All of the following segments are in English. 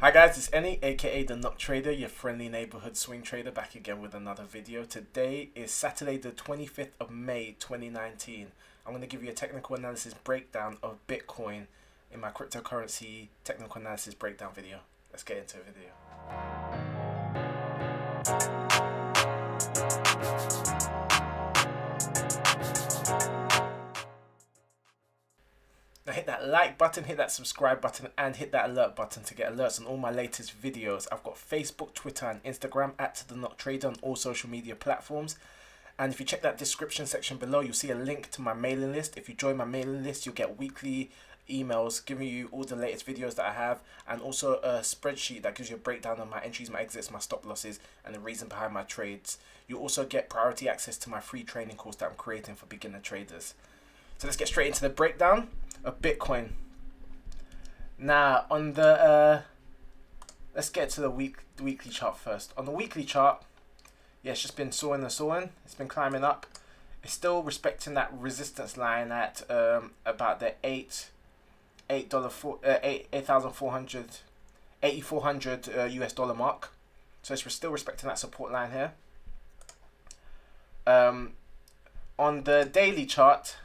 Hi guys, it's Enny, aka the Nook Trader, your friendly neighborhood swing trader, back again with another video. Today is Saturday the 25th of May 2019. I'm going to give you a technical analysis breakdown of Bitcoin in my cryptocurrency technical analysis breakdown video. Let's get into the video. Now hit that like button, hit that subscribe button, and hit that alert button to get alerts on all my latest videos. I've got Facebook, Twitter, and Instagram at the Nook Trader on all social media platforms. And if you check that description section below, you'll see a link to my mailing list. If you join my mailing list, you'll get weekly emails giving you all the latest videos that I have, and also a spreadsheet that gives you a breakdown of my entries, my exits, my stop losses, and the reason behind my trades. You also get priority access to my free training course that I'm creating for beginner traders. So let's get straight into the breakdown of Bitcoin. Now on the let's get to the weekly chart first. On the weekly chart, yeah, it's just been soaring and soaring. It's been climbing up. It's still respecting that resistance line at about the $8,400 US dollar mark. So it's still respecting that support line here. On the daily chart,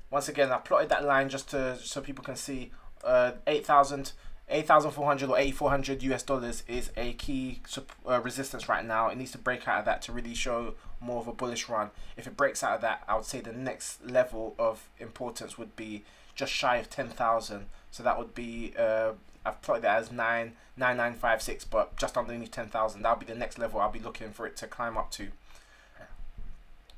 once again, I plotted that line just so people can see 8,400 or 8,400 US dollars is a key resistance right now. It needs to break out of that to really show more of a bullish run. If it breaks out of that, I would say the next level of importance would be just shy of 10,000. So that would be I've plotted that as 9,956, but just underneath 10,000. That'll be the next level I'll be looking for it to climb up to.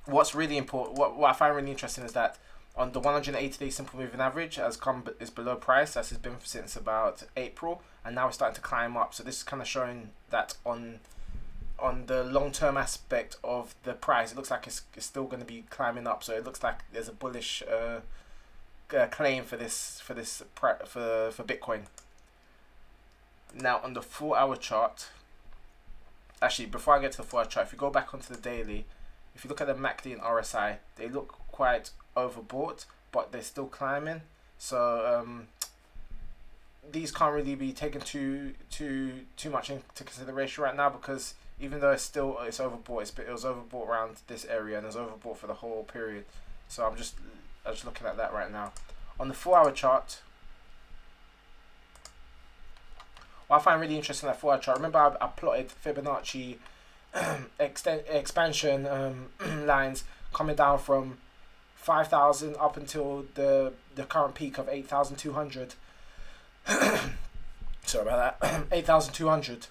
What's really important, what I find really interesting is that on the 180-day simple moving average is below price. That's been since about April, and now it's starting to climb up. So this is kind of showing that on the long-term aspect of the price, it looks like it's still going to be climbing up. So it looks like there's a bullish claim for Bitcoin. Now on the 4-hour chart, actually before I get to the 4-hour chart, if you go back onto the daily, if you look at the MACD and RSI, they look quite overbought, but they're still climbing. So these can't really be taken too much into consideration right now, because even though it's overbought, it was overbought around this area and it was overbought for the whole period. So I'm just looking at that right now. On the 4-hour chart, what I find really interesting in that 4-hour chart, remember I plotted Fibonacci expansion lines coming down from 5,000 up until the current peak of 8,200. Sorry about that. 8,200,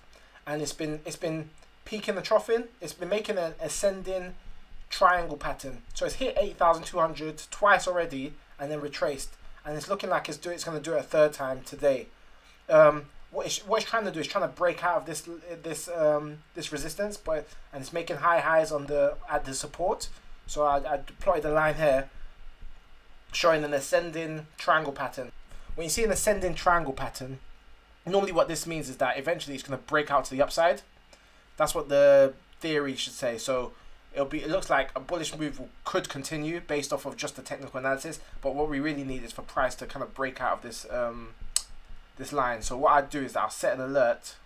and it's been peaking the troughing. It's been making an ascending triangle pattern. So it's hit 8,200 twice already, and then retraced, and it's looking like it's going to do it a third time today. What it's trying to do is trying to break out of this resistance, and it's making high highs at the support. So I plotted a line here showing an ascending triangle pattern. When you see an ascending triangle pattern, normally what this means is that eventually it's going to break out to the upside. That's what the theory should say. So it looks like a bullish move could continue based off of just the technical analysis, but what we really need is for price to kind of break out of this this line. So what I'd do is I'll set an alert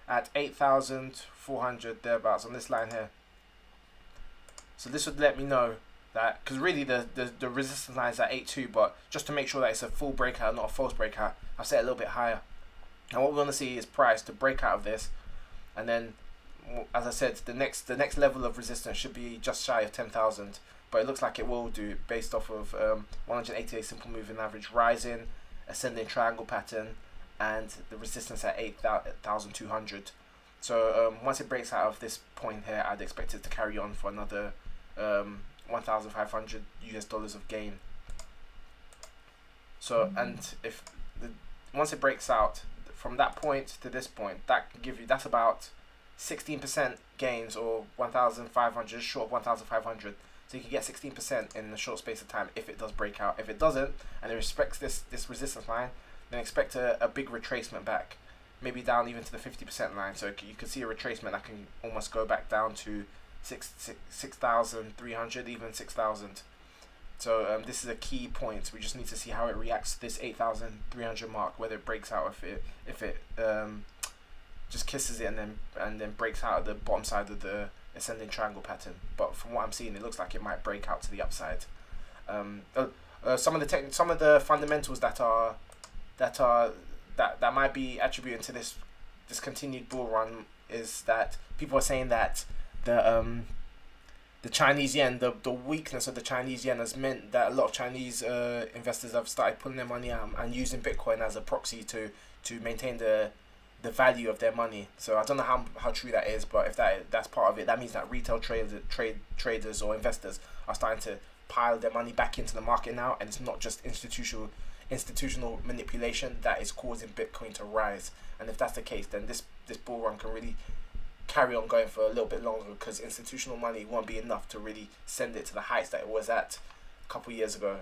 at 8,400 thereabouts on this line here. So this would let me know that, because really the resistance line is at 8.2, but just to make sure that it's a full breakout, not a false breakout, I'll set it a little bit higher. And what we want to see is price to break out of this, and then, as I said, the next level of resistance should be just shy of 10,000. But it looks like it will do based off of 180-day simple moving average rising, ascending triangle pattern, and the resistance at 8,200. So once it breaks out of this point here, I'd expect it to carry on for another 1,500 US dollars of gain. So once it breaks out from that point to this point, that's about 16% gains, or 1,500, just short of 1,500. So you can get 16% in a short space of time if it does break out. If it doesn't, and it respects this resistance line, then expect a big retracement back, maybe down even to the 50% line. So you can see a retracement that can almost go back down to 6,300, even 6,000. So this is a key point. We just need to see how it reacts to this 8,300 mark, whether it breaks out, if it just kisses it and then breaks out of the bottom side of the ascending triangle pattern. But from what I'm seeing, it looks like it might break out to the upside. Some of the fundamentals that might be attributed to this continued bull run is that people are saying that the Chinese yen, the weakness of the Chinese yen has meant that a lot of Chinese investors have started pulling their money out and using Bitcoin as a proxy to maintain the value of their money. So I don't know how true that is, but if that's part of it, that means that retail traders or investors are starting to pile their money back into the market now, and it's not just institutional manipulation that is causing Bitcoin to rise. And if that's the case, then this bull run can really carry on going for a little bit longer, because institutional money won't be enough to really send it to the heights that it was at a couple years ago,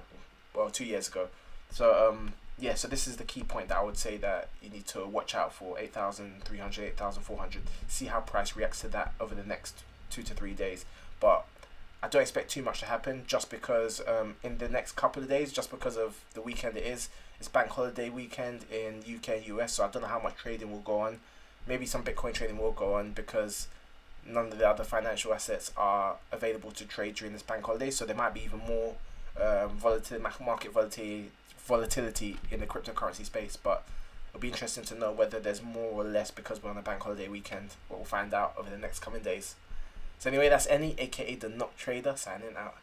well, 2 years ago. So yeah, so this is the key point that I would say that you need to watch out for: 8,300, 8,400. See how price reacts to that over the next 2 to 3 days. But I don't expect too much to happen, just because in the next couple of days, just because of the weekend it's bank holiday weekend in UK and US, so I don't know how much trading will go on. Maybe some Bitcoin trading will go on because none of the other financial assets are available to trade during this bank holiday, so there might be even more market volatility in the cryptocurrency space. But it'll be interesting to know whether there's more or less because we're on a bank holiday weekend. We'll find out over the next coming days. So anyway, that's Any, aka the Knock Trader, signing out.